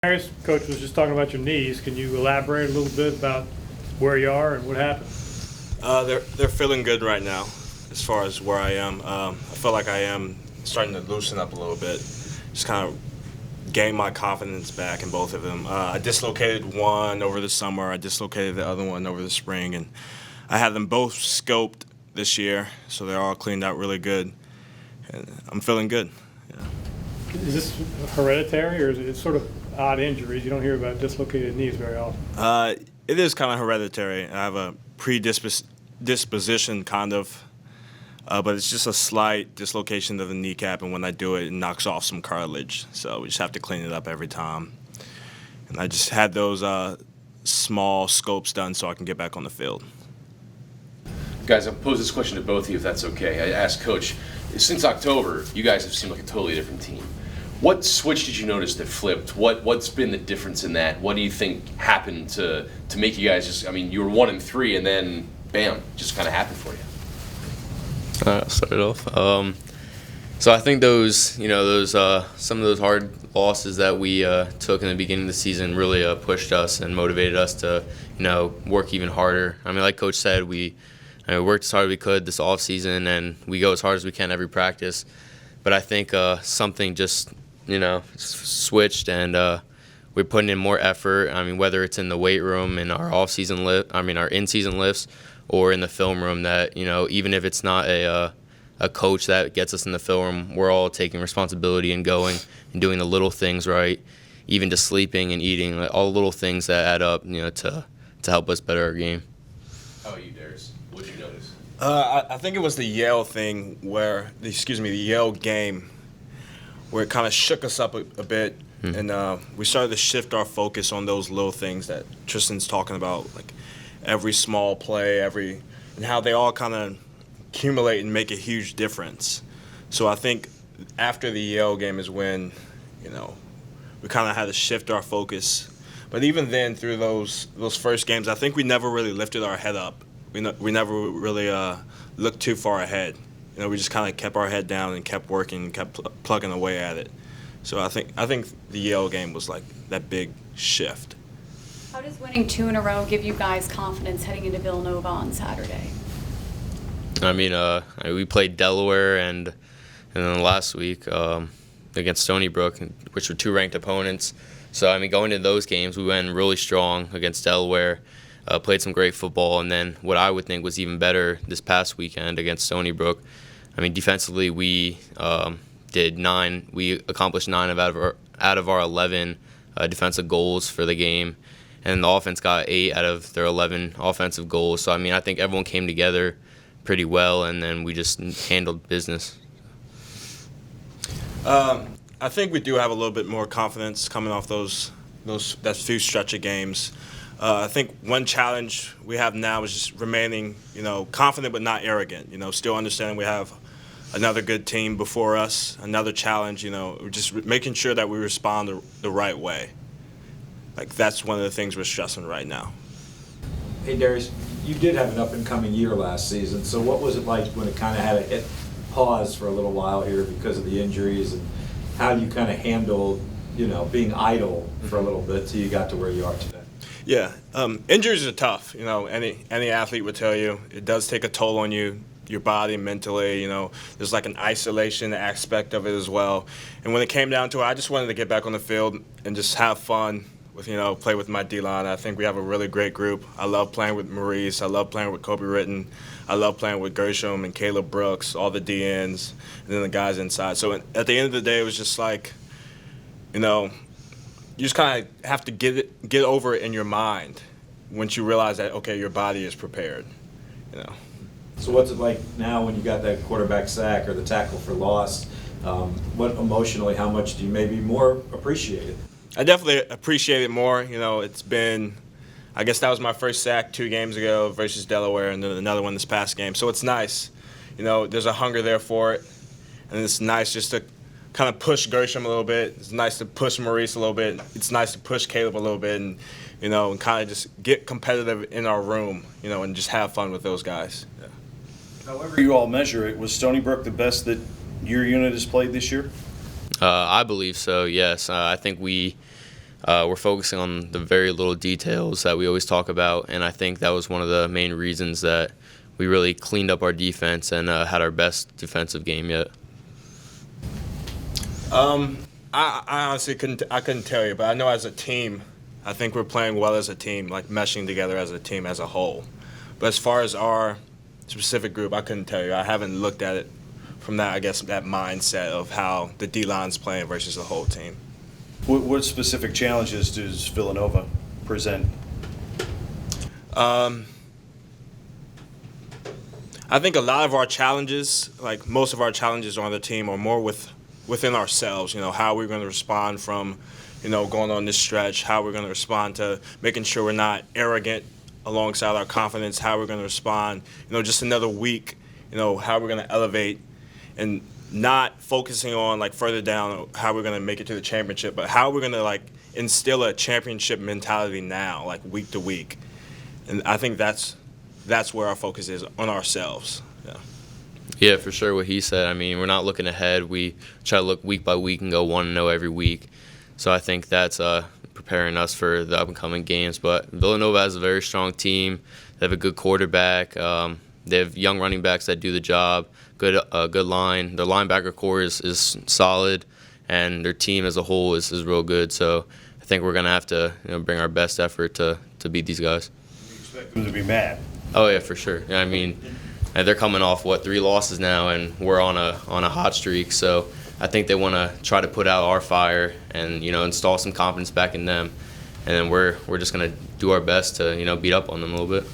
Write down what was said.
Coach was just talking about your knees. Can you elaborate a little bit about where you are and what happened? They're feeling good right now, as far as where I am. I feel like I am starting to loosen up a little bit, just kind of gain my confidence back in both of them. I dislocated one over the summer. I dislocated the other one over the spring, and I had them both scoped this year, so they're all cleaned out really good, and I'm feeling good. Yeah. Is this hereditary, or is it sort of odd injuries? You don't hear about dislocated knees very often. It is kind of hereditary. I have a predisposition, kind of, but it's just a slight dislocation of the kneecap, and when I do it, it knocks off some cartilage. So we just have to clean it up every time. And I just had those small scopes done so I can get back on the field. Guys, I'll pose this question to both of you if that's okay. I asked Coach, since October, you guys have seemed like a totally different team. What switch did you notice that flipped? What's been the difference in that? What do you think happened to make you guys just, I mean, you were 1-3 and then bam, just kind of happened for you? I'll start it off. So I think some of those hard losses that we took in the beginning of the season really pushed us and motivated us to, work even harder. I mean, like Coach said, we worked as hard as we could this off season, and we go as hard as we can every practice. But I think something just switched, and we're putting in more effort. I mean, whether it's in the weight room, in our our in-season lifts, or in the film room. That even if it's not a coach that gets us in the film room, we're all taking responsibility and going and doing the little things right, even to sleeping and eating, like all the little things that add up, to help us better our game. How about you, Darius? What did you notice? I think it was the Yale thing the Yale game, where it kind of shook us up a bit, and we started to shift our focus on those little things that Tristan's talking about, like every small play, and how they all kind of accumulate and make a huge difference. So I think after the Yale game is when, we kind of had to shift our focus. But even then, through those first games, I think we never really lifted our head up. We never really looked too far ahead. We just kind of kept our head down and kept working and kept plugging away at it. So I think the Yale game was like that big shift. How does winning 2 in a row give you guys confidence heading into Villanova on Saturday? I mean, we played Delaware and then last week against Stony Brook, which were 2 ranked opponents. So, I mean, going into those games, we went really strong against Delaware, played some great football, and then what I would think was even better this past weekend against Stony Brook. I mean, defensively, we accomplished 9 out of our 11 defensive goals for the game, and the offense got 8 out of their 11 offensive goals. So, I mean, I think everyone came together pretty well, and then we just handled business. I think we do have a little bit more confidence coming off that few stretch of games. I think one challenge we have now is just remaining, confident but not arrogant. Still understanding we have another good team before us, another challenge. Just making sure that we respond the right way. Like that's one of the things we're stressing right now. Hey Darius, you did have an up-and-coming year last season. So what was it like when it kind of had a hit pause for a little while here because of the injuries, and how you kind of handled, being idle for a little bit till you got to where you are today? Yeah, injuries are tough. Any athlete would tell you it does take a toll on you, your body, mentally. There's like an isolation aspect of it as well. And when it came down to it, I just wanted to get back on the field and just have fun with, play with my D-line. I think we have a really great group. I love playing with Maurice. I love playing with Kobe Ritten. I love playing with Gershom and Caleb Brooks, all the DNs, and then the guys inside. So at the end of the day, it was just like, you just kind of have to get over it in your mind once you realize that, okay, your body is prepared, So what's it like now when you got that quarterback sack or the tackle for loss? What emotionally, how much do you maybe more appreciate it? I definitely appreciate it more. It's been, I guess that was my first sack 2 games ago versus Delaware, and then another one this past game. So it's nice. There's a hunger there for it, and it's nice just to kind of push Gershom a little bit. It's nice to push Maurice a little bit. It's nice to push Caleb a little bit, and and kind of just get competitive in our room, and just have fun with those guys. Yeah. However you all measure it, was Stony Brook the best that your unit has played this year? I believe so, yes. I think we're focusing on the very little details that we always talk about, and I think that was one of the main reasons that we really cleaned up our defense and had our best defensive game yet. I honestly couldn't tell you, but I know as a team, I think we're playing well as a team, like meshing together as a team as a whole. But as far as our specific group, I couldn't tell you. I haven't looked at it from that, I guess, that mindset of how the D-line's playing versus the whole team. What specific challenges does Villanova present? I think a lot of our challenges, like most of our challenges on the team, are more within ourselves. You know, how we're going to respond from, you know, going on this stretch, how we're going to respond to making sure we're not arrogant alongside our confidence, how we're going to respond, you know, just another week, you know, how we're going to elevate and not focusing on, like, further down how we're going to make it to the championship, but how we're going to, like, instill a championship mentality now, like, week to week. And I think that's where our focus is, on ourselves. Yeah. Yeah, for sure what he said. I mean, we're not looking ahead. We try to look week by week and go 1-0 every week. So I think that's preparing us for the up-and-coming games. But Villanova has a very strong team. They have a good quarterback. They have young running backs that do the job. Good line. Their linebacker core is solid, and their team as a whole is real good. So I think we're going to have to bring our best effort to beat these guys. You expect them to be mad. Oh, yeah, for sure. Yeah, I mean, and they're coming off, 3 losses now, and we're on a hot streak. So I think they want to try to put out our fire and, install some confidence back in them. And then we're just going to do our best to, beat up on them a little bit.